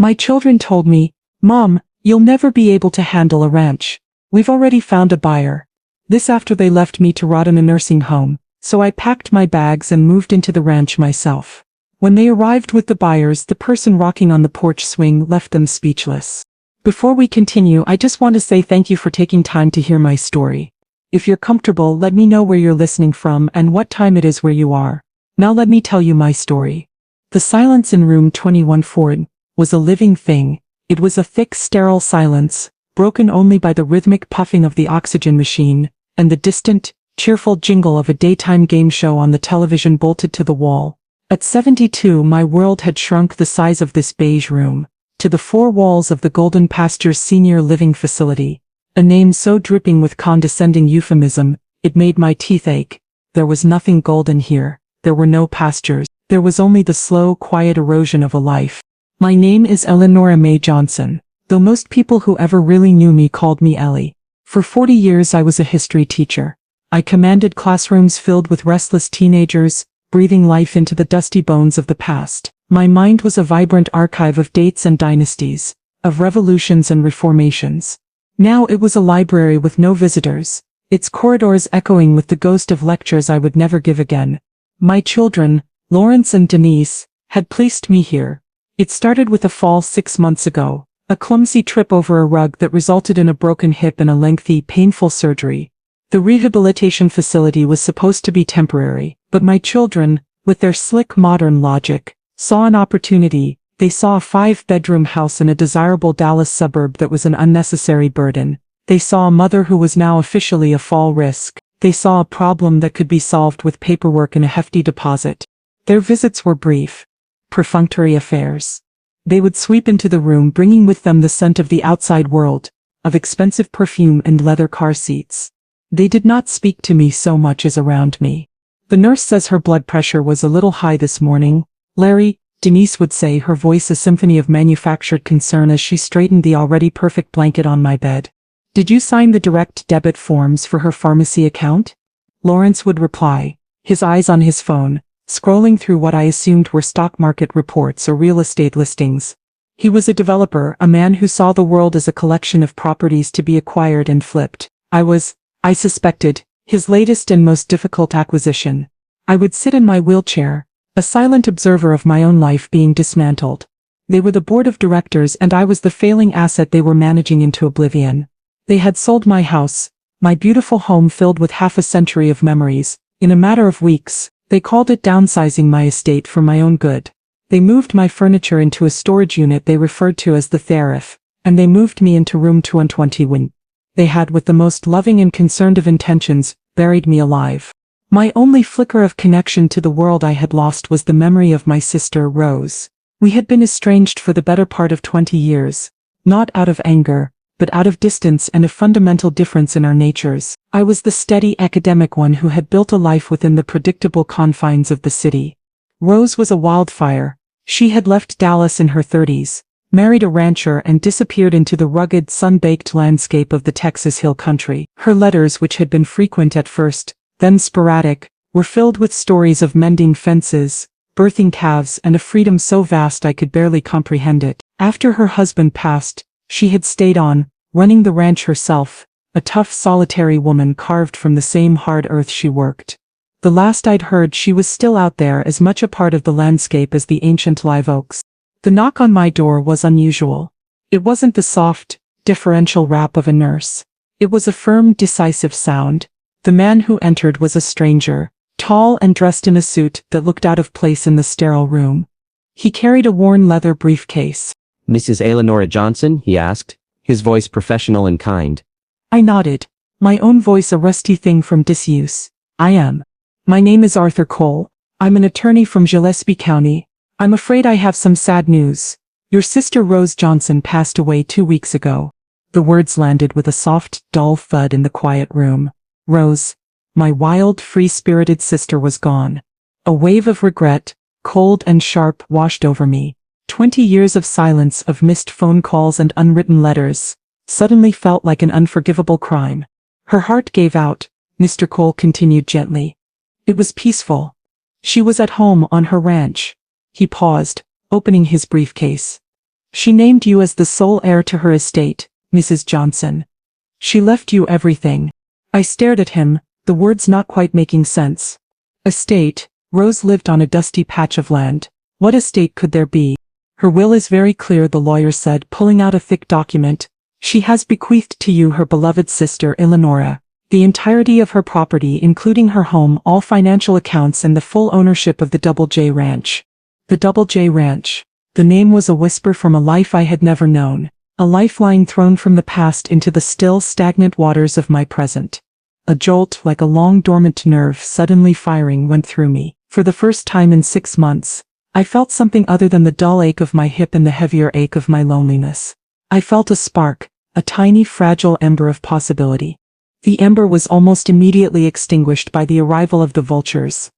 My children told me, "Mom, you'll never be able to handle a ranch. We've already found a buyer." This after they left me to rot in a nursing home, so I packed my bags and moved into the ranch myself. When they arrived with the buyers, the person rocking on the porch swing left them speechless. Before we continue, I just want to say thank you for taking time to hear my story. If you're comfortable, let me know where you're listening from and what time it is where you are. Now let me tell you my story. The silence in room 21 was a living thing. It was a thick, sterile silence, broken only by the rhythmic puffing of the oxygen machine, and the distant, cheerful jingle of a daytime game show on the television bolted to the wall. At 72, my world had shrunk the size of this beige room, to the four walls of the Golden Pastures Senior Living Facility, a name so dripping with condescending euphemism, it made my teeth ache. There was nothing golden here, there were no pastures, there was only the slow, quiet erosion of a life. My name is Eleanora Mae Johnson, though most people who ever really knew me called me Ellie. For 40 years I was a history teacher. I commanded classrooms filled with restless teenagers, breathing life into the dusty bones of the past. My mind was a vibrant archive of dates and dynasties, of revolutions and reformations. Now it was a library with no visitors, its corridors echoing with the ghost of lectures I would never give again. My children, Lawrence and Denise, had placed me here. It started with a fall 6 months ago, a clumsy trip over a rug that resulted in a broken hip and a lengthy, painful surgery. The rehabilitation facility was supposed to be temporary, but my children, with their slick modern logic, saw an opportunity. They saw a 5-bedroom house in a desirable Dallas suburb that was an unnecessary burden. They saw a mother who was now officially a fall risk. They saw a problem that could be solved with paperwork and a hefty deposit. Their visits were brief, perfunctory affairs. They would sweep into the room bringing with them the scent of the outside world, of expensive perfume and leather car seats. They did not speak to me so much as around me. The nurse says her blood pressure was a little high this morning. Larry, Denise would say, her voice a symphony of manufactured concern as she straightened the already perfect blanket on my bed. Did you sign the direct debit forms for her pharmacy account? Lawrence would reply, his eyes on his phone, scrolling through what I assumed were stock market reports or real estate listings. He was a developer, a man who saw the world as a collection of properties to be acquired and flipped. I suspected, his latest and most difficult acquisition. I would sit in my wheelchair, a silent observer of my own life being dismantled. They were the board of directors and I was the failing asset they were managing into oblivion. They had sold my house, my beautiful home filled with half a century of memories, in a matter of weeks. They called it downsizing my estate for my own good. They moved my furniture into a storage unit they referred to as the Tharif, and they moved me into room 221. They had, with the most loving and concerned of intentions, buried me alive. My only flicker of connection to the world I had lost was the memory of my sister, Rose. We had been estranged for the better part of 20 years, not out of anger, but out of distance and a fundamental difference in our natures. I was the steady academic one who had built a life within the predictable confines of the city. Rose was a wildfire. She had left Dallas in her 30s, married a rancher and disappeared into the rugged, sun-baked landscape of the Texas Hill Country. Her letters, which had been frequent at first, then sporadic, were filled with stories of mending fences, birthing calves, and a freedom so vast I could barely comprehend it. After her husband passed, she had stayed on, running the ranch herself, a tough, solitary woman carved from the same hard earth she worked. The last I'd heard, she was still out there, as much a part of the landscape as the ancient live oaks. The knock on my door was unusual. It wasn't the soft, deferential rap of a nurse. It was a firm, decisive sound. The man who entered was a stranger, tall and dressed in a suit that looked out of place in the sterile room. He carried a worn leather briefcase. "Mrs. Eleanora Johnson?" he asked, his voice professional and kind. I nodded, my own voice a rusty thing from disuse. "I am. My name is Arthur Cole. I'm an attorney from Gillespie County. I'm afraid I have some sad news. Your sister Rose Johnson passed away 2 weeks ago." The words landed with a soft, dull thud in the quiet room. Rose, my wild, free-spirited sister, was gone. A wave of regret, cold and sharp, washed over me. 20 years of silence, of missed phone calls and unwritten letters, suddenly felt like an unforgivable crime. Her heart gave out, Mr. Cole continued gently. It was peaceful. She was at home on her ranch. He paused, opening his briefcase. She named you as the sole heir to her estate, Mrs. Johnson. She left you everything. I stared at him, the words not quite making sense. Estate. Rose lived on a dusty patch of land. What estate could there be? Her will is very clear, the lawyer said, pulling out a thick document. She has bequeathed to you her beloved sister Eleonora, the entirety of her property including her home, all financial accounts and the full ownership of the Double J Ranch. The Double J Ranch. The name was a whisper from a life I had never known, a lifeline thrown from the past into the still, stagnant waters of my present. A jolt, like a long dormant nerve suddenly firing, went through me. For the first time in 6 months, I felt something other than the dull ache of my hip and the heavier ache of my loneliness. I felt a spark, a tiny fragile ember of possibility. The ember was almost immediately extinguished by the arrival of the vultures.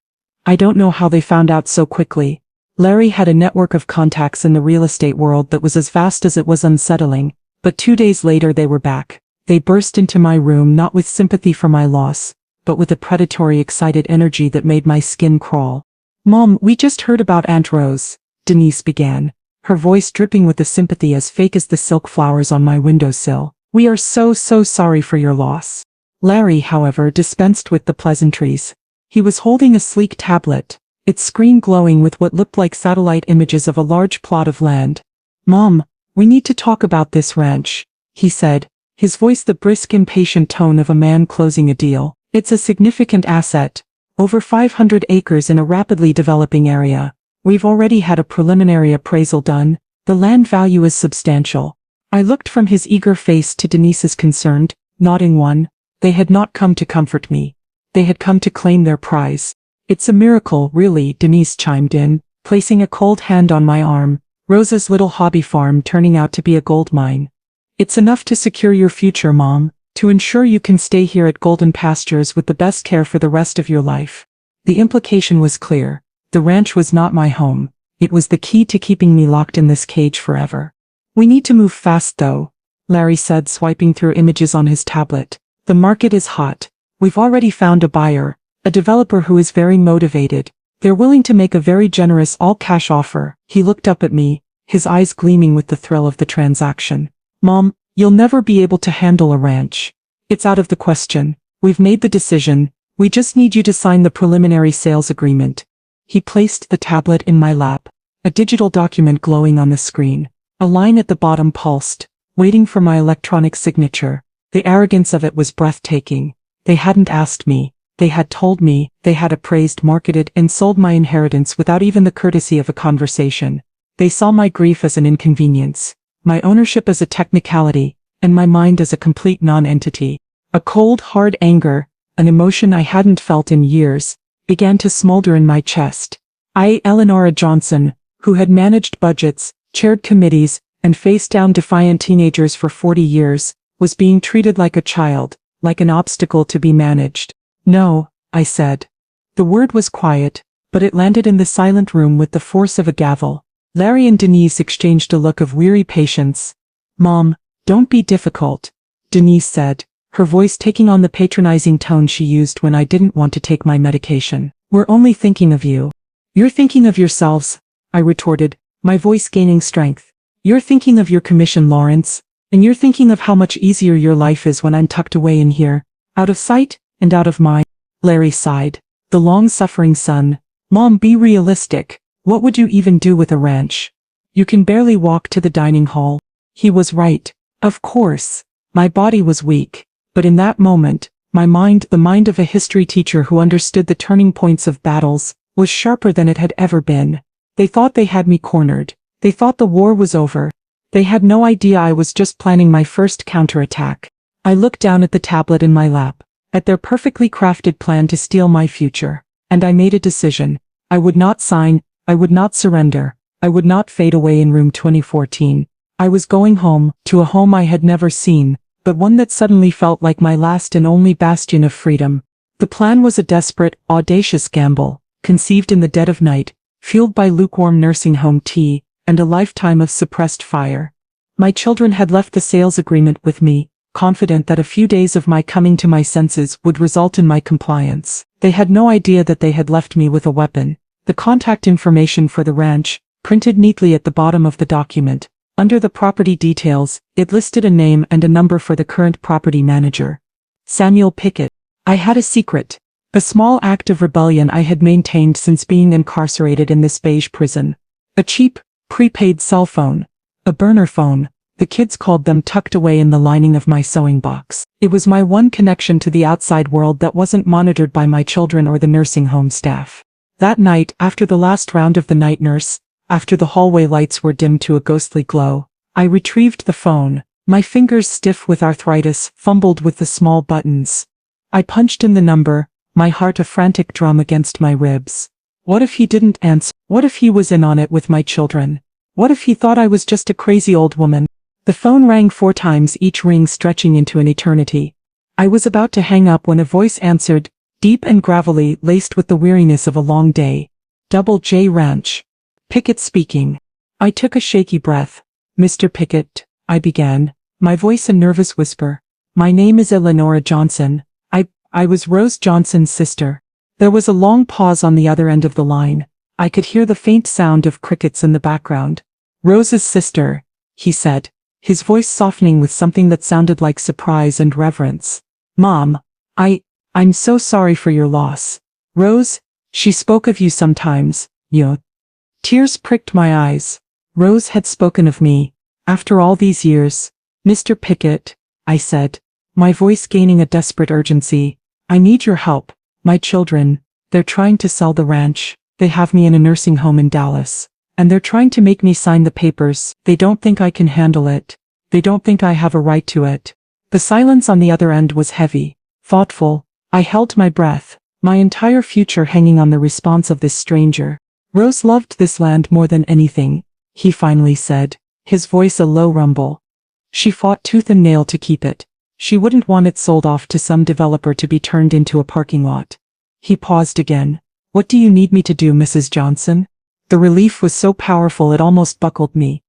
I don't know how they found out so quickly. Larry had a network of contacts in the real estate world that was as vast as it was unsettling, but 2 days later they were back. They burst into my room not with sympathy for my loss, but with a predatory excited energy that made my skin crawl. "Mom, we just heard about Aunt Rose," Denise began, her voice dripping with a sympathy as fake as the silk flowers on my windowsill. "We are so sorry for your loss." Larry, however, dispensed with the pleasantries. He was holding a sleek tablet, its screen glowing with what looked like satellite images of a large plot of land. "Mom, we need to talk about this ranch," he said, his voice the brisk, impatient tone of a man closing a deal. "It's a significant asset. Over 500 acres in a rapidly developing area. We've already had a preliminary appraisal done. The land value is substantial." I looked from his eager face to Denise's concerned, nodding one. They had not come to comfort me. They had come to claim their prize. "It's a miracle, really," Denise chimed in, placing a cold hand on my arm. "Rosa's little hobby farm turning out to be a gold mine. It's enough to secure your future, Mom, to ensure you can stay here at Golden Pastures with the best care for the rest of your life." The implication was clear. The ranch was not my home. It was the key to keeping me locked in this cage forever. "We need to move fast though," Larry said, swiping through images on his tablet. "The market is hot. We've already found a buyer, a developer who is very motivated. They're willing to make a very generous all-cash offer." He looked up at me, his eyes gleaming with the thrill of the transaction. "Mom, you'll never be able to handle a ranch. It's out of the question. We've made the decision. We just need you to sign the preliminary sales agreement." He placed the tablet in my lap, a digital document glowing on the screen. A line at the bottom pulsed, waiting for my electronic signature. The arrogance of it was breathtaking. They hadn't asked me. They had told me. They had appraised, marketed, and sold my inheritance without even the courtesy of a conversation. They saw my grief as an inconvenience, my ownership as a technicality, and my mind as a complete non-entity. A cold, hard anger, an emotion I hadn't felt in years, began to smolder in my chest. Eleonora Johnson, who had managed budgets, chaired committees, and faced down defiant teenagers for 40 years, was being treated like a child, like an obstacle to be managed. "No," I said. The word was quiet, but it landed in the silent room with the force of a gavel. Larry and Denise exchanged a look of weary patience. "Mom, don't be difficult," Denise said, her voice taking on the patronizing tone she used when I didn't want to take my medication. "We're only thinking of you." "You're thinking of yourselves," I retorted, my voice gaining strength. "You're thinking of your commission, Lawrence, and you're thinking of how much easier your life is when I'm tucked away in here, out of sight and out of mind." Larry sighed. The long-suffering son. "Mom, be realistic. What would you even do with a ranch? You can barely walk to the dining hall." He was right. Of course. My body was weak. But in that moment, my mind, the mind of a history teacher who understood the turning points of battles, was sharper than it had ever been. They thought they had me cornered. They thought the war was over. They had no idea I was just planning my first counterattack. I looked down at the tablet in my lap, at their perfectly crafted plan to steal my future, and I made a decision. I would not sign, I would not surrender, I would not fade away in room 2014. I was going home, to a home I had never seen, but one that suddenly felt like my last and only bastion of freedom. The plan was a desperate, audacious gamble, conceived in the dead of night, fueled by lukewarm nursing home tea, and a lifetime of suppressed fire. My children had left the sales agreement with me, confident that a few days of my coming to my senses would result in my compliance. They had no idea that they had left me with a weapon. The contact information for the ranch, printed neatly at the bottom of the document, Under the property details, it listed a name and a number for the current property manager. Samuel Pickett. I had a secret. A small act of rebellion I had maintained since being incarcerated in this beige prison. A cheap, prepaid cell phone. A burner phone, the kids called them, tucked away in the lining of my sewing box. It was my one connection to the outside world that wasn't monitored by my children or the nursing home staff. That night, after the last round of the night nurse, after the hallway lights were dimmed to a ghostly glow, I retrieved the phone, my fingers stiff with arthritis, fumbled with the small buttons. I punched in the number, my heart a frantic drum against my ribs. What if he didn't answer? What if he was in on it with my children? What if he thought I was just a crazy old woman? The phone rang 4 times, each ring stretching into an eternity. I was about to hang up when a voice answered, deep and gravelly, laced with the weariness of a long day. Double J Ranch. Pickett speaking. I took a shaky breath. Mr. Pickett, I began, my voice a nervous whisper. My name is Eleanora Johnson. I was Rose Johnson's sister. There was a long pause on the other end of the line. I could hear the faint sound of crickets in the background. Rose's sister, he said, his voice softening with something that sounded like surprise and reverence. Mom, I'm so sorry for your loss. Rose, she spoke of you sometimes, you. Tears pricked my eyes. Rose had spoken of me. After all these years. Mr. Pickett, I said, my voice gaining a desperate urgency. I need your help. My children, they're trying to sell the ranch. They have me in a nursing home in Dallas. And they're trying to make me sign the papers. They don't think I can handle it. They don't think I have a right to it. The silence on the other end was heavy, thoughtful. I held my breath, my entire future hanging on the response of this stranger. Rose loved this land more than anything, he finally said, his voice a low rumble. She fought tooth and nail to keep it. She wouldn't want it sold off to some developer to be turned into a parking lot. He paused again. What do you need me to do, Mrs. Johnson? The relief was so powerful it almost buckled me.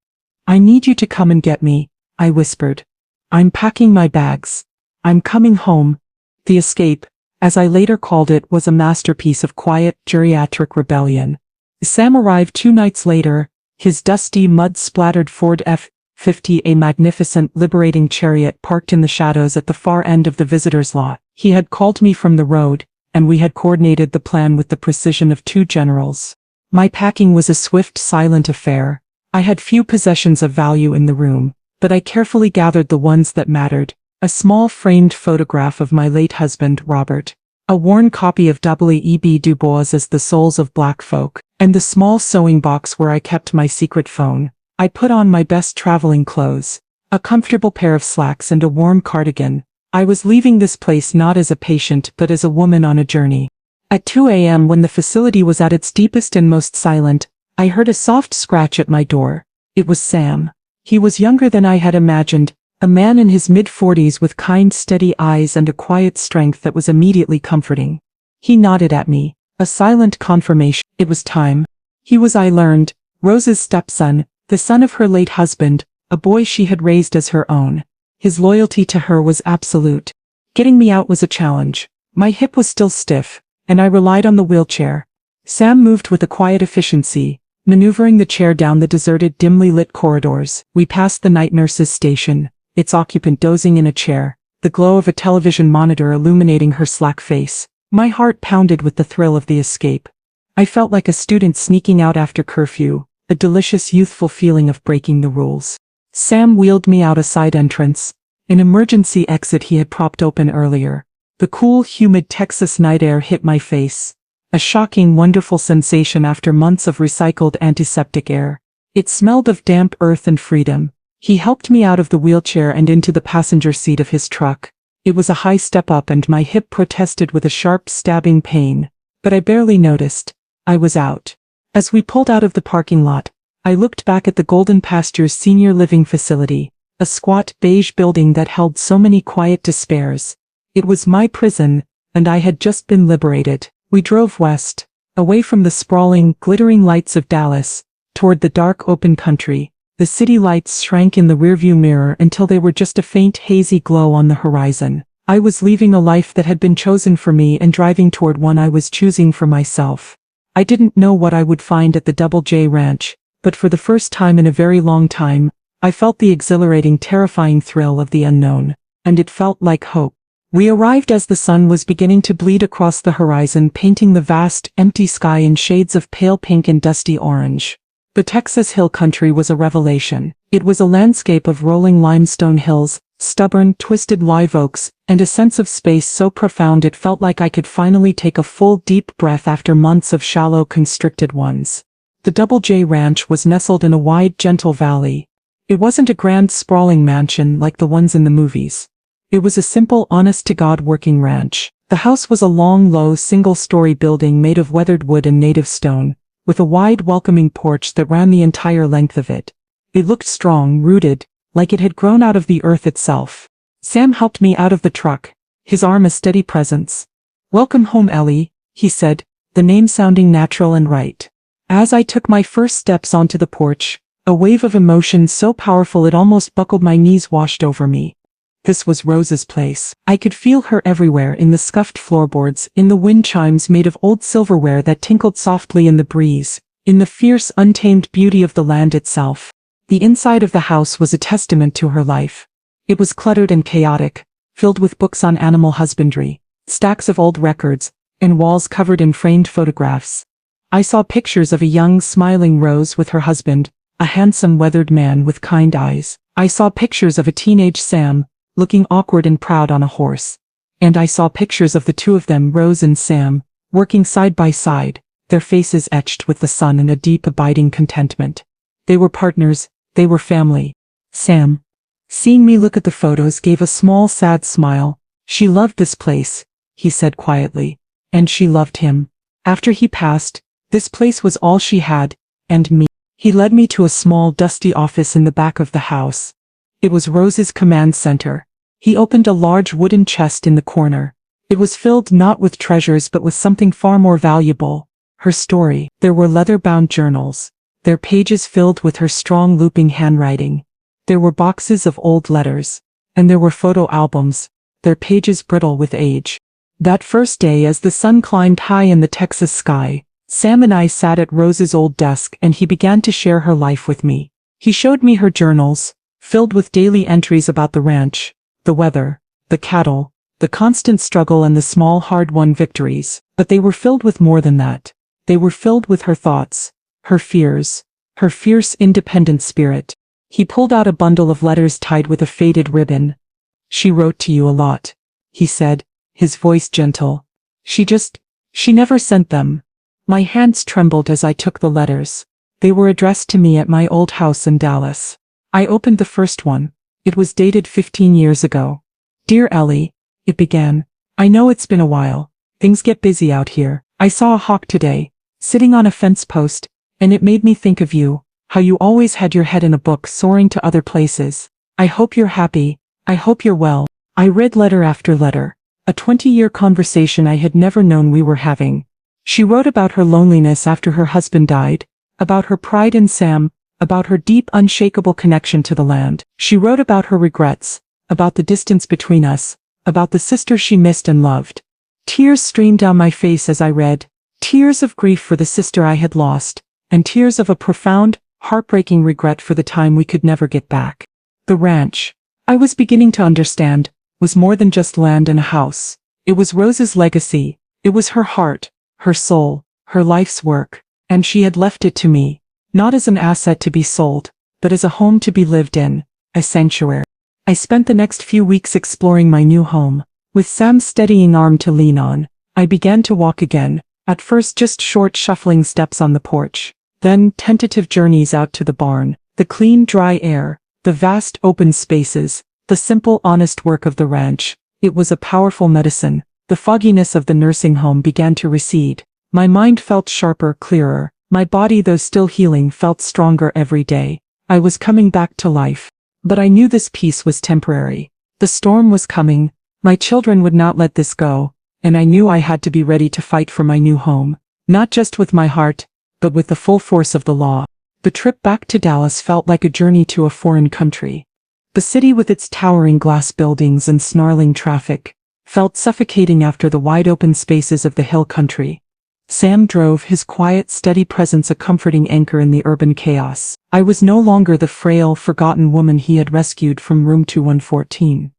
I need you to come and get me, I whispered. I'm packing my bags. I'm coming home. The escape, as I later called it, was a masterpiece of quiet, geriatric rebellion. Sam arrived 2 nights later, his dusty, mud-splattered Ford F-50, a magnificent, liberating chariot parked in the shadows at the far end of the visitor's lot. He had called me from the road, and we had coordinated the plan with the precision of 2 generals. My packing was a swift, silent affair. I had few possessions of value in the room, but I carefully gathered the ones that mattered. A small framed photograph of my late husband, Robert. A worn copy of W.E.B. Du Bois' As the Souls of Black Folk, and the small sewing box where I kept my secret phone. I put on my best traveling clothes, a comfortable pair of slacks and a warm cardigan. I was leaving this place not as a patient but as a woman on a journey. At 2 a.m. when the facility was at its deepest and most silent, I heard a soft scratch at my door. It was Sam. He was younger than I had imagined, a man in his mid-40s with kind, steady eyes and a quiet strength that was immediately comforting. He nodded at me, a silent confirmation. It was time. He was, I learned, Rose's stepson, the son of her late husband, a boy she had raised as her own. His loyalty to her was absolute. Getting me out was a challenge. My hip was still stiff, and I relied on the wheelchair. Sam moved with a quiet efficiency, maneuvering the chair down the deserted, dimly lit corridors. We passed the night nurse's station, its occupant dozing in a chair, the glow of a television monitor illuminating her slack face. My heart pounded with the thrill of the escape. I felt like a student sneaking out after curfew, a delicious youthful feeling of breaking the rules. Sam wheeled me out a side entrance, an emergency exit he had propped open earlier. The cool, humid Texas night air hit my face. A shocking, wonderful sensation after months of recycled antiseptic air. It smelled of damp earth and freedom. He helped me out of the wheelchair and into the passenger seat of his truck. It was a high step up and my hip protested with a sharp, stabbing pain, but I barely noticed. I was out. As we pulled out of the parking lot, I looked back at the Golden Pastures Senior Living Facility, a squat, beige building that held so many quiet despairs. It was my prison, and I had just been liberated. We drove west, away from the sprawling, glittering lights of Dallas, toward the dark, open country. The city lights shrank in the rearview mirror until they were just a faint, hazy glow on the horizon. I was leaving a life that had been chosen for me and driving toward one I was choosing for myself. I didn't know what I would find at the Double J Ranch, but for the first time in a very long time, I felt the exhilarating, terrifying thrill of the unknown, and it felt like hope. We arrived as the sun was beginning to bleed across the horizon, painting the vast, empty sky in shades of pale pink and dusty orange. The Texas hill country was a revelation. It was a landscape of rolling limestone hills, stubborn, twisted live oaks, and a sense of space so profound it felt like I could finally take a full, deep breath after months of shallow, constricted ones. The Double J Ranch was nestled in a wide, gentle valley. It wasn't a grand, sprawling mansion like the ones in the movies. It was a simple, honest-to-God working ranch. The house was a long, low, single-story building made of weathered wood and native stone, with a wide, welcoming porch that ran the entire length of it. It looked strong, rooted, like it had grown out of the earth itself. Sam helped me out of the truck, his arm a steady presence. "Welcome home, Ellie," he said, the name sounding natural and right. As I took my first steps onto the porch, a wave of emotion so powerful it almost buckled my knees washed over me. This was Rose's place. I could feel her everywhere, in the scuffed floorboards, in the wind chimes made of old silverware that tinkled softly in the breeze, in the fierce, untamed beauty of the land itself. The inside of the house was a testament to her life. It was cluttered and chaotic, filled with books on animal husbandry, stacks of old records, and walls covered in framed photographs. I saw pictures of a young, smiling Rose with her husband, a handsome, weathered man with kind eyes. I saw pictures of a teenage Sam, looking awkward and proud on a horse. And I saw pictures of the two of them, Rose and Sam, working side by side, their faces etched with the sun and a deep, abiding contentment. They were partners, they were family. Sam, seeing me look at the photos, gave a small, sad smile. "She loved this place," he said quietly. "And she loved him. After he passed, this place was all she had, and me." He led me to a small, dusty office in the back of the house. It was Rose's command center. He opened a large wooden chest in the corner. It was filled not with treasures but with something far more valuable, her story. There were leather-bound journals, their pages filled with her strong, looping handwriting. There were boxes of old letters, and there were photo albums, their pages brittle with age. That first day, as the sun climbed high in the Texas sky, Sam and I sat at Rose's old desk and he began to share her life with me. He showed me her journals, filled with daily entries about the ranch, the weather, the cattle, the constant struggle and the small hard-won victories. But they were filled with more than that. They were filled with her thoughts, her fears, her fierce independent spirit. He pulled out a bundle of letters tied with a faded ribbon. "She wrote to you a lot," he said, his voice gentle. She never sent them." My hands trembled as I took the letters. They were addressed to me at my old house in Dallas. I opened the first one. It was dated 15 years ago. "Dear Ellie," it began. "I know it's been a while. Things get busy out here. I saw a hawk today, sitting on a fence post, and it made me think of you, how you always had your head in a book soaring to other places. I hope you're happy. I hope you're well." I read letter after letter, a 20-year conversation I had never known we were having. She wrote about her loneliness after her husband died, about her pride in Sam, about her deep, unshakable connection to the land. She wrote about her regrets, about the distance between us, about the sister she missed and loved. Tears streamed down my face as I read, tears of grief for the sister I had lost, and tears of a profound, heartbreaking regret for the time we could never get back. The ranch, I was beginning to understand, was more than just land and a house. It was Rose's legacy. It was her heart, her soul, her life's work, and she had left it to me. Not as an asset to be sold, but as a home to be lived in, a sanctuary. I spent the next few weeks exploring my new home. With Sam's steadying arm to lean on, I began to walk again, at first just short shuffling steps on the porch, then tentative journeys out to the barn, the clean dry air, the vast open spaces, the simple honest work of the ranch. It was a powerful medicine. The fogginess of the nursing home began to recede. My mind felt sharper, clearer. My body, though still healing, felt stronger every day. I was coming back to life. But I knew this peace was temporary. The storm was coming. My children would not let this go, and I knew I had to be ready to fight for my new home. Not just with my heart, but with the full force of the law. The trip back to Dallas felt like a journey to a foreign country. The city with its towering glass buildings and snarling traffic felt suffocating after the wide open spaces of the hill country. Sam drove, his quiet, steady presence a comforting anchor in the urban chaos. I was no longer the frail, forgotten woman he had rescued from room 2114.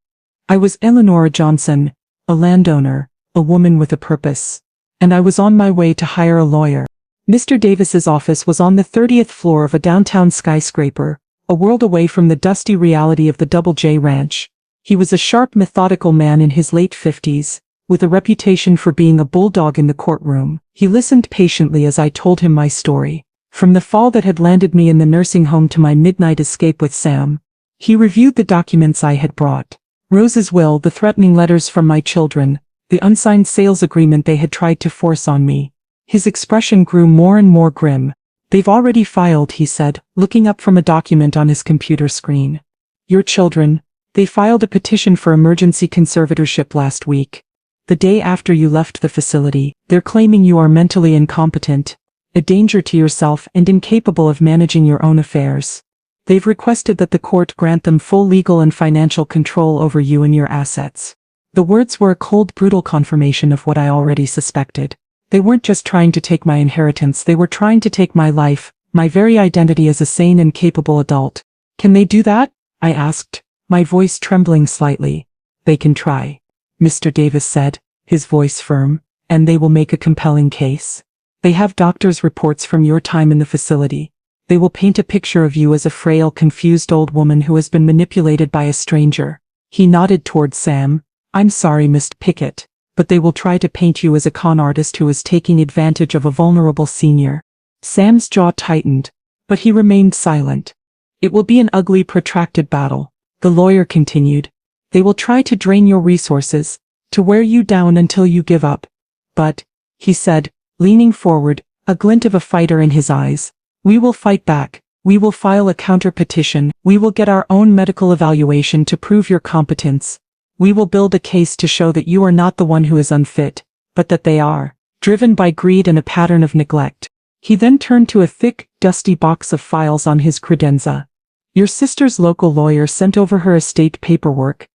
I was Eleanor Johnson, a landowner, a woman with a purpose. And I was on my way to hire a lawyer. Mr. Davis's office was on the 30th floor of a downtown skyscraper, a world away from the dusty reality of the Double J Ranch. He was a sharp, methodical man in his late 50s, with a reputation for being a bulldog in the courtroom. He listened patiently as I told him my story. From the fall that had landed me in the nursing home to my midnight escape with Sam. He reviewed the documents I had brought. Rose's will, the threatening letters from my children, the unsigned sales agreement they had tried to force on me. His expression grew more and more grim. "They've already filed," he said, looking up from a document on his computer screen. "Your children, they filed a petition for emergency conservatorship last week. The day after you left the facility. They're claiming you are mentally incompetent, a danger to yourself and incapable of managing your own affairs. They've requested that the court grant them full legal and financial control over you and your assets." The words were a cold, brutal confirmation of what I already suspected. They weren't just trying to take my inheritance, they were trying to take my life, my very identity as a sane and capable adult. "Can they do that?" I asked, my voice trembling slightly. "They can try," Mr. Davis said, his voice firm, "and they will make a compelling case. They have doctors' reports from your time in the facility. They will paint a picture of you as a frail, confused old woman who has been manipulated by a stranger." He nodded toward Sam. "I'm sorry, Mr. Pickett, but they will try to paint you as a con artist who is taking advantage of a vulnerable senior." Sam's jaw tightened, but he remained silent. "It will be an ugly, protracted battle," the lawyer continued. "They will try to drain your resources, to wear you down until you give up. But," he said, leaning forward, a glint of a fighter in his eyes, "we will fight back. We will file a counter-petition. We will get our own medical evaluation to prove your competence. We will build a case to show that you are not the one who is unfit, but that they are, driven by greed and a pattern of neglect." He then turned to a thick, dusty box of files on his credenza. "Your sister's local lawyer sent over her estate paperwork.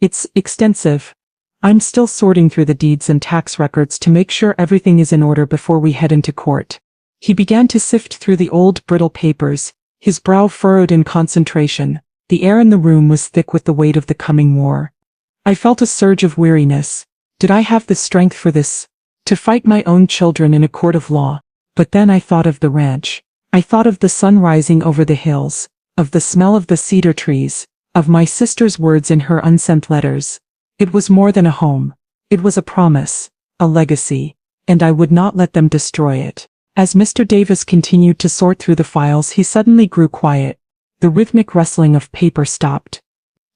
It's extensive. I'm still sorting through the deeds and tax records to make sure everything is in order before we head into court." He began to sift through the old, brittle papers, his brow furrowed in concentration. The air in the room was thick with the weight of the coming war. I felt a surge of weariness. Did I have the strength for this? To fight my own children in a court of law? But then I thought of the ranch. I thought of the sun rising over the hills, of the smell of the cedar trees, of my sister's words in her unsent letters. It was more than a home. It was a promise, a legacy, and I would not let them destroy it. As Mr. Davis continued to sort through the files, he suddenly grew quiet. The rhythmic rustling of paper stopped.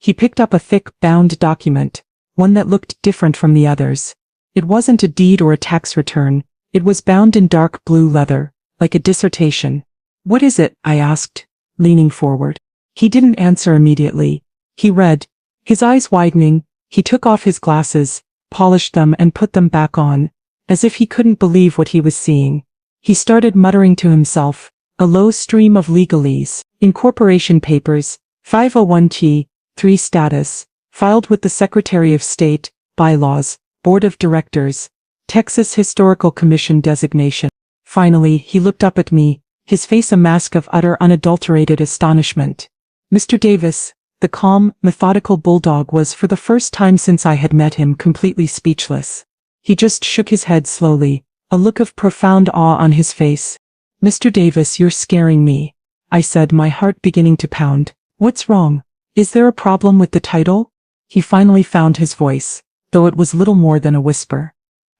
He picked up a thick, bound document, one that looked different from the others. It wasn't a deed or a tax return. It was bound in dark blue leather, like a dissertation. "What is it?" I asked, leaning forward. He didn't answer immediately. He read, his eyes widening. He took off his glasses, polished them and put them back on, as if he couldn't believe what he was seeing. He started muttering to himself, a low stream of legalese, incorporation papers, 501T, 3 status, filed with the Secretary of State, bylaws, Board of Directors, Texas Historical Commission designation. Finally, he looked up at me, his face a mask of utter unadulterated astonishment. Mr. Davis, the calm, methodical bulldog, was for the first time since I had met him completely speechless. He just shook his head slowly, a look of profound awe on his face. "Mr. Davis, you're scaring me," I said, my heart beginning to pound. "What's wrong? Is there a problem with the title?" He finally found his voice, though it was little more than a whisper.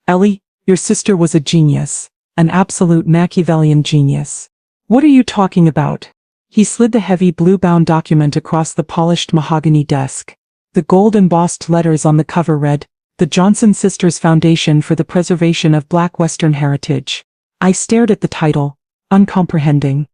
"Ellie, your sister was a genius, an absolute Machiavellian genius." "What are you talking about?" He slid the heavy blue-bound document across the polished mahogany desk. The gold-embossed letters on the cover read, "The Johnson Sisters Foundation for the Preservation of Black Western Heritage." I stared at the title, uncomprehending.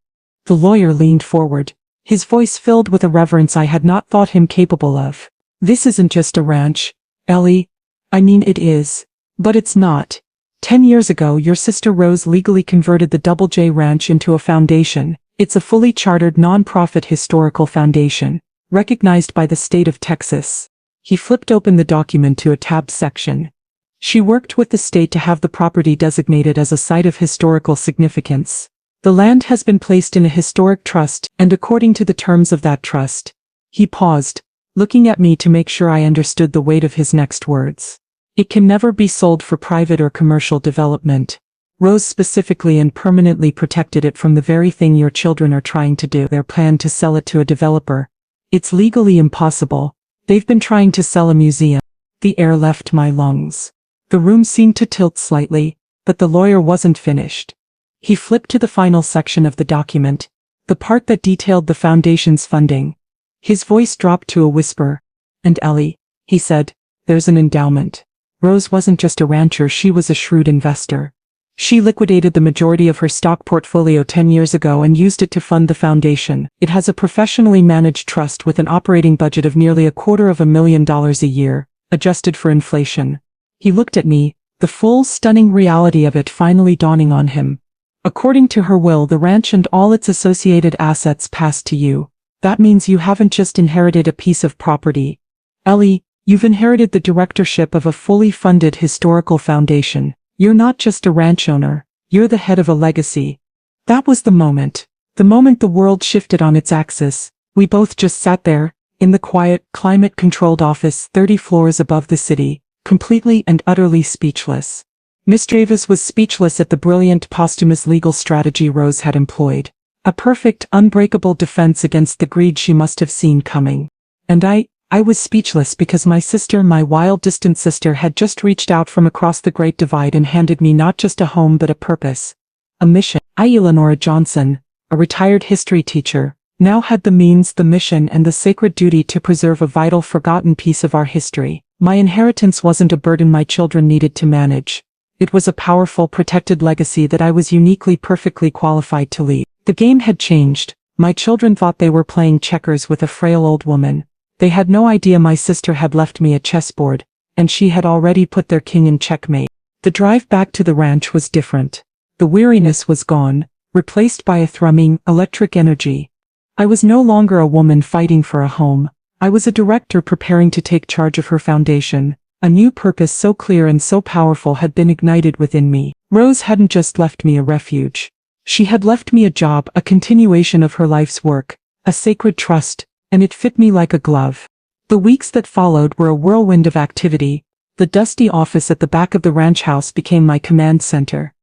The lawyer leaned forward, his voice filled with a reverence I had not thought him capable of. "This isn't just a ranch, Ellie. I mean, it is. But it's not. 10 years ago, your sister Rose legally converted the Double J Ranch into a foundation. It's a fully chartered non-profit historical foundation, recognized by the state of Texas." He flipped open the document to a tabbed section. She worked with the state to have the property designated as a site of historical significance. The land has been placed in a historic trust, and according to the terms of that trust. He paused, looking at me to make sure I understood the weight of his next words. It can never be sold for private or commercial development. Rose specifically and permanently protected it from the very thing your children are trying to do. Their plan to sell it to a developer. It's legally impossible. They've been trying to sell a museum. The air left my lungs. The room seemed to tilt slightly, but the lawyer wasn't finished. He flipped to the final section of the document, the part that detailed the foundation's funding. His voice dropped to a whisper. And Ellie, he said, there's an endowment. Rose wasn't just a rancher, she was a shrewd investor. She liquidated the majority of her stock portfolio 10 years ago and used it to fund the foundation. It has a professionally managed trust with an operating budget of nearly $250,000 a year, adjusted for inflation. He looked at me, the full, stunning reality of it finally dawning on him. According to her will, the ranch and all its associated assets passed to you. That means you haven't just inherited a piece of property. Ellie, you've inherited the directorship of a fully funded historical foundation. You're not just a ranch owner, you're the head of a legacy. That was the moment the world shifted on its axis. We both just sat there, in the quiet, climate-controlled office 30 floors above the city, completely and utterly speechless. Miss Davis was speechless at the brilliant posthumous legal strategy Rose had employed. A perfect, unbreakable defense against the greed she must have seen coming. And I was speechless because my sister, my wild distant sister, had just reached out from across the Great Divide and handed me not just a home but a purpose. A mission. Eleanor Johnson, a retired history teacher, now had the means, the mission, and the sacred duty to preserve a vital, forgotten piece of our history. My inheritance wasn't a burden my children needed to manage. It was a powerful, protected legacy that I was uniquely, perfectly qualified to lead. The game had changed. My children thought they were playing checkers with a frail old woman. They had no idea my sister had left me a chessboard, and she had already put their king in checkmate. The drive back to the ranch was different. The weariness was gone, replaced by a thrumming, electric energy. I was no longer a woman fighting for a home. I was a director preparing to take charge of her foundation. A new purpose so clear and so powerful had been ignited within me. Rose hadn't just left me a refuge. She had left me a job, a continuation of her life's work, a sacred trust, and it fit me like a glove. The weeks that followed were a whirlwind of activity. The dusty office at the back of the ranch house became my command center.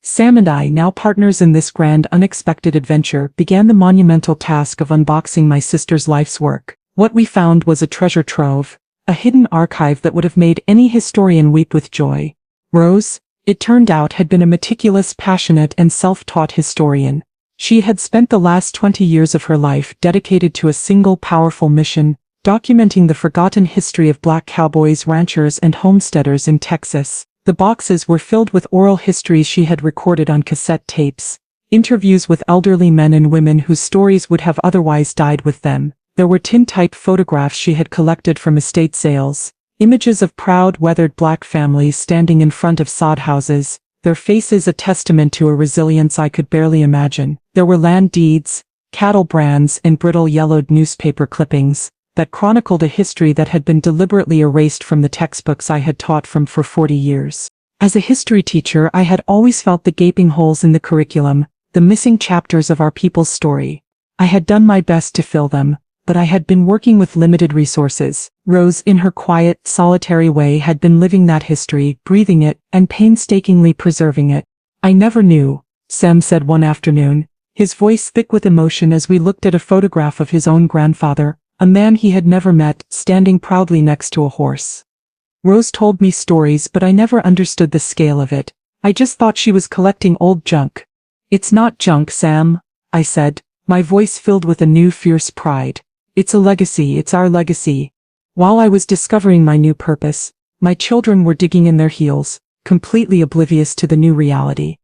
Sam and I, now partners in this grand, unexpected adventure, began the monumental task of unboxing my sister's life's work. What we found was a treasure trove, a hidden archive that would have made any historian weep with joy. Rose, it turned out, had been a meticulous, passionate, and self-taught historian. She had spent the last 20 years of her life dedicated to a single powerful mission, documenting the forgotten history of Black cowboys, ranchers, and homesteaders in Texas. The boxes were filled with oral histories she had recorded on cassette tapes, interviews with elderly men and women whose stories would have otherwise died with them. There were tintype photographs she had collected from estate sales, images of proud, weathered Black families standing in front of sod houses, their faces a testament to a resilience I could barely imagine. There were land deeds, cattle brands, and brittle yellowed newspaper clippings that chronicled a history that had been deliberately erased from the textbooks I had taught from for 40 years. As a history teacher, I had always felt the gaping holes in the curriculum, the missing chapters of our people's story. I had done my best to fill them, but I had been working with limited resources. Rose, in her quiet, solitary way, had been living that history, breathing it, and painstakingly preserving it. I never knew, Sam said one afternoon, his voice thick with emotion as we looked at a photograph of his own grandfather, a man he had never met, standing proudly next to a horse. Rose told me stories, but I never understood the scale of it. I just thought she was collecting old junk. It's not junk, Sam, I said, my voice filled with a new fierce pride. It's a legacy, it's our legacy. While I was discovering my new purpose, my children were digging in their heels, completely oblivious to the new reality.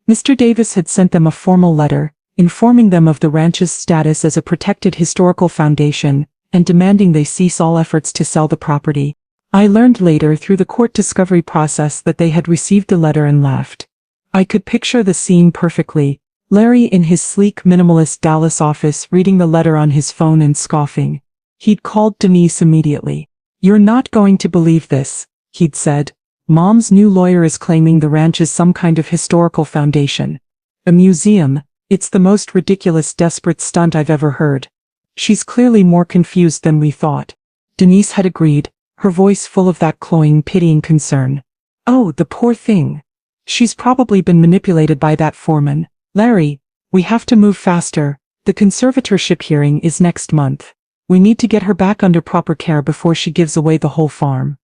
Mr. Davis had sent them a formal letter, informing them of the ranch's status as a protected historical foundation, and demanding they cease all efforts to sell the property. I learned later through the court discovery process that they had received the letter and left. I could picture the scene perfectly. Larry in his sleek, minimalist Dallas office reading the letter on his phone and scoffing. He'd called Denise immediately. "You're not going to believe this," he'd said. Mom's new lawyer is claiming the ranch is some kind of historical foundation. A museum. It's the most ridiculous, desperate stunt I've ever heard. She's clearly more confused than we thought. Denise had agreed, her voice full of that cloying, pitying concern. Oh, the poor thing. She's probably been manipulated by that foreman. Larry, we have to move faster. The conservatorship hearing is next month. We need to get her back under proper care before she gives away the whole farm.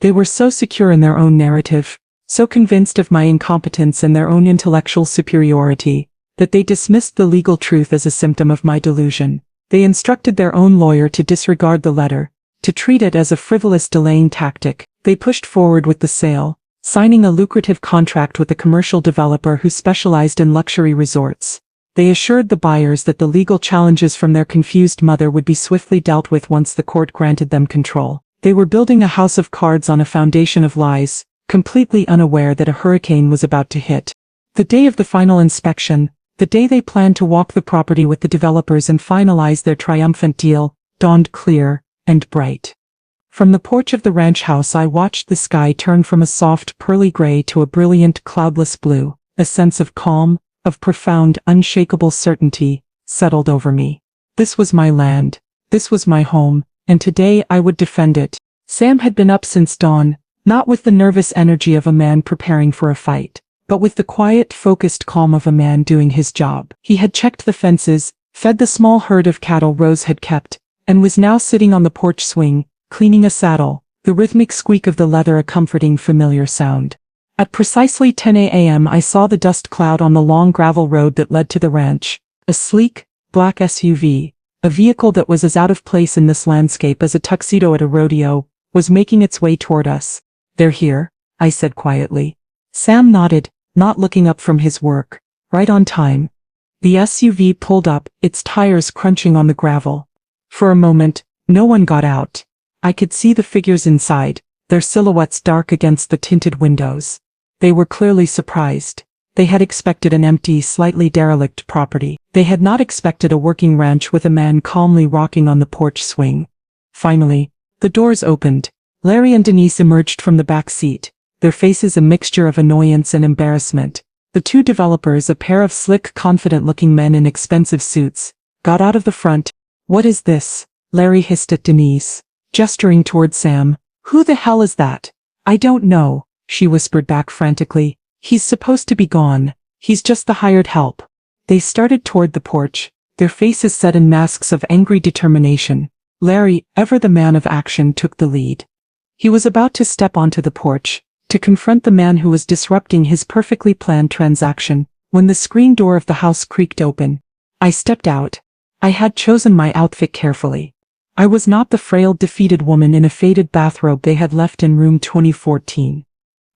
They were so secure in their own narrative, so convinced of my incompetence and their own intellectual superiority, that they dismissed the legal truth as a symptom of my delusion. They instructed their own lawyer to disregard the letter, to treat it as a frivolous delaying tactic. They pushed forward with the sale, signing a lucrative contract with a commercial developer who specialized in luxury resorts. They assured the buyers that the legal challenges from their confused mother would be swiftly dealt with once the court granted them control. They were building a house of cards on a foundation of lies, completely unaware that a hurricane was about to hit. The day of the final inspection, the day they planned to walk the property with the developers and finalize their triumphant deal, dawned clear and bright. From the porch of the ranch house I watched the sky turn from a soft pearly gray to a brilliant cloudless blue. A sense of calm, of profound, unshakable certainty, settled over me. This was my land. This was my home, and today I would defend it. Sam had been up since dawn, not with the nervous energy of a man preparing for a fight, but with the quiet, focused calm of a man doing his job. He had checked the fences, fed the small herd of cattle Rose had kept, and was now sitting on the porch swing, cleaning a saddle, the rhythmic squeak of the leather a comforting, familiar sound. At precisely 10 a.m. I saw the dust cloud on the long gravel road that led to the ranch. A sleek, black SUV, a vehicle that was as out of place in this landscape as a tuxedo at a rodeo, was making its way toward us. They're here, I said quietly. Sam nodded, not looking up from his work. Right on time. The SUV pulled up, its tires crunching on the gravel. For a moment, no one got out. I could see the figures inside, their silhouettes dark against the tinted windows. They were clearly surprised. They had expected an empty, slightly derelict property. They had not expected a working ranch with a man calmly rocking on the porch swing. Finally, the doors opened. Larry and Denise emerged from the back seat, their faces a mixture of annoyance and embarrassment. The two developers, a pair of slick, confident-looking men in expensive suits, got out of the front. What is this? Larry hissed at Denise, gesturing toward Sam. Who the hell is that? I don't know, she whispered back frantically. He's supposed to be gone. He's just the hired help. They started toward the porch, their faces set in masks of angry determination. Larry, ever the man of action, took the lead. He was about to step onto the porch, to confront the man who was disrupting his perfectly planned transaction, when the screen door of the house creaked open. I stepped out. I had chosen my outfit carefully. I was not the frail, defeated woman in a faded bathrobe they had left in room 2014.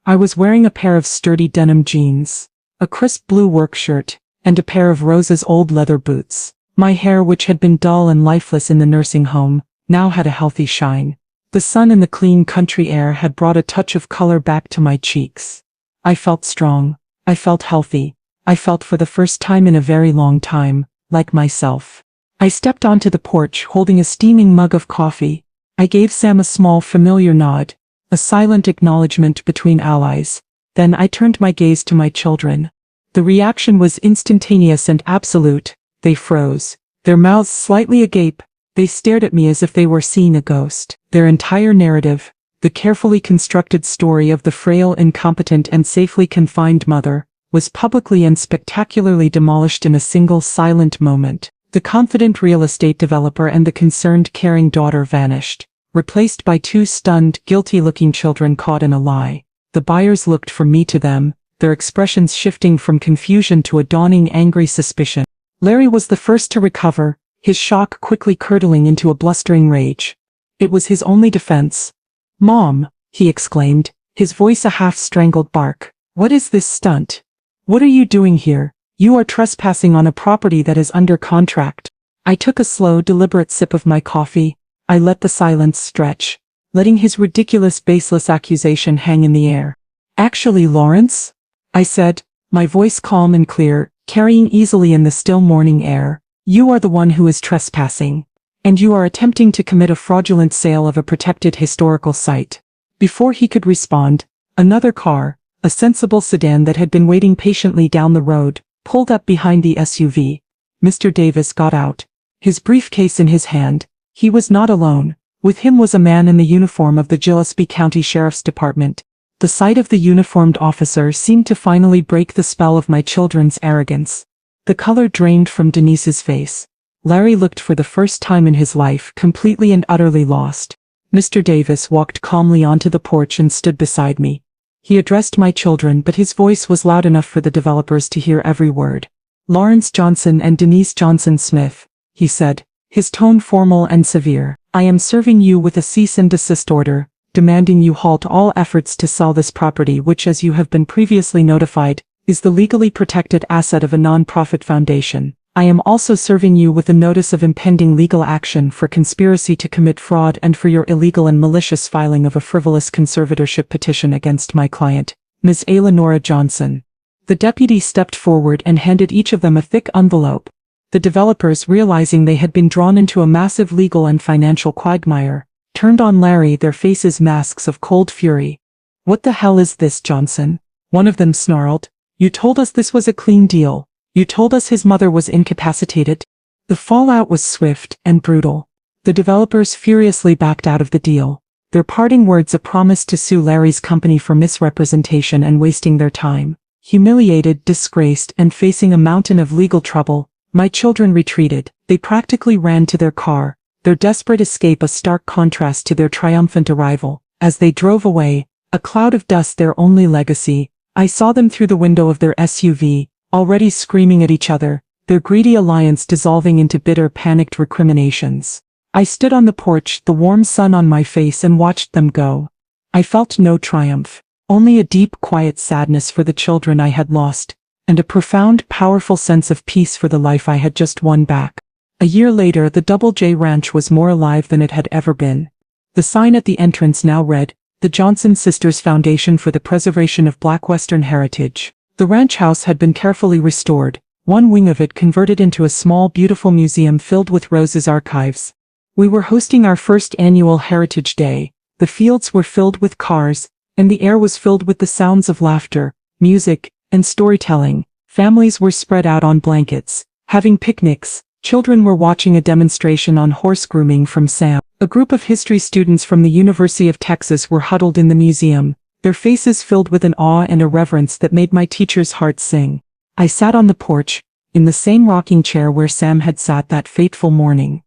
I was wearing a pair of sturdy denim jeans, a crisp blue work shirt, and a pair of Rose's old leather boots. My hair, which had been dull and lifeless in the nursing home, now had a healthy shine. The sun and the clean country air had brought a touch of color back to my cheeks. I felt strong. I felt healthy. I felt for the first time in a very long time, like myself. I stepped onto the porch holding a steaming mug of coffee. I gave Sam a small, familiar nod, a silent acknowledgement between allies. Then I turned my gaze to my children. The reaction was instantaneous and absolute. They froze, their mouths slightly agape. They stared at me as if they were seeing a ghost. Their entire narrative, the carefully constructed story of the frail, incompetent, and safely confined mother, was publicly and spectacularly demolished in a single silent moment. The confident real estate developer and the concerned, caring daughter vanished, replaced by two stunned, guilty-looking children caught in a lie. The buyers looked from me to them, their expressions shifting from confusion to a dawning angry suspicion. Larry was the first to recover, his shock quickly curdling into a blustering rage. It was his only defense. "Mom," he exclaimed, his voice a half-strangled bark. "What is this stunt? What are you doing here? You are trespassing on a property that is under contract." I took a slow, deliberate sip of my coffee. I let the silence stretch, letting his ridiculous, baseless accusation hang in the air. "Actually, Lawrence," I said, my voice calm and clear, carrying easily in the still morning air, "you are the one who is trespassing. And you are attempting to commit a fraudulent sale of a protected historical site." Before he could respond, Another car, a sensible sedan that had been waiting patiently down the road, pulled up behind the SUV. Mr. Davis got out, his briefcase in his hand. He was not alone. With him was a man in the uniform of the Gillespie County Sheriff's Department. The sight of the uniformed officer seemed to finally break the spell of my children's arrogance. The color drained from Denise's face. Larry looked for the first time in his life completely and utterly lost. Mr. Davis walked calmly onto the porch and stood beside me. He addressed my children, but his voice was loud enough for the developers to hear every word. "Lawrence Johnson and Denise Johnson Smith," he said, his tone formal and severe. "I am serving you with a cease and desist order, demanding you halt all efforts to sell this property, which, as you have been previously notified, is the legally protected asset of a non-profit foundation. I am also serving you with a notice of impending legal action for conspiracy to commit fraud and for your illegal and malicious filing of a frivolous conservatorship petition against my client, Ms. Eleanora Johnson." The deputy stepped forward and handed each of them a thick envelope. The developers, realizing they had been drawn into a massive legal and financial quagmire, turned on Larry, their faces masks of cold fury. "What the hell is this, Johnson?" one of them snarled. "You told us this was a clean deal. You told us his mother was incapacitated." The fallout was swift and brutal. The developers furiously backed out of the deal, their parting words a promise to sue Larry's company for misrepresentation and wasting their time. Humiliated, disgraced, and facing a mountain of legal trouble, my children retreated. They practically ran to their car, their desperate escape a stark contrast to their triumphant arrival. As they drove away, a cloud of dust their only legacy, I saw them through the window of their SUV, already screaming at each other, their greedy alliance dissolving into bitter, panicked recriminations. I stood on the porch, the warm sun on my face, and watched them go. I felt no triumph, only a deep, quiet sadness for the children I had lost, and a profound, powerful sense of peace for the life I had just won back. A year later, the Double J Ranch was more alive than it had ever been. The sign at the entrance now read, "The Johnson Sisters Foundation for the Preservation of Black Western Heritage." The ranch house had been carefully restored, one wing of it converted into a small, beautiful museum filled with Rose's archives. We were hosting our first annual Heritage Day. The fields were filled with cars, and the air was filled with the sounds of laughter, music, and storytelling. Families were spread out on blankets, having picnics. Children were watching a demonstration on horse grooming from Sam. A group of history students from the University of Texas were huddled in the museum, their faces filled with an awe and a reverence that made my teacher's heart sing. I sat on the porch, in the same rocking chair where Sam had sat that fateful morning.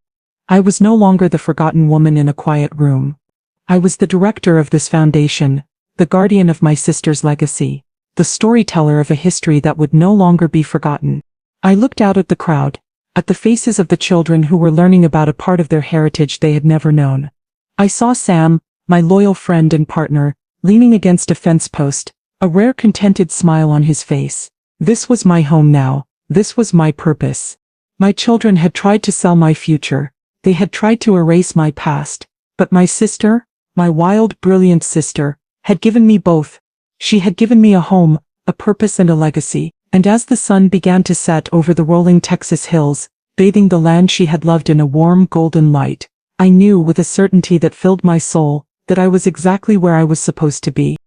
I was no longer the forgotten woman in a quiet room. I was the director of this foundation, the guardian of my sister's legacy, the storyteller of a history that would no longer be forgotten. I looked out at the crowd, at the faces of the children who were learning about a part of their heritage they had never known. I saw Sam, my loyal friend and partner, leaning against a fence post, a rare contented smile on his face. This was my home now. This was my purpose. My children had tried to sell my future. They had tried to erase my past. But my sister, my wild, brilliant sister, had given me both. She had given me a home, a purpose, and a legacy. And as the sun began to set over the rolling Texas hills, bathing the land she had loved in a warm, golden light, I knew with a certainty that filled my soul that I was exactly where I was supposed to be.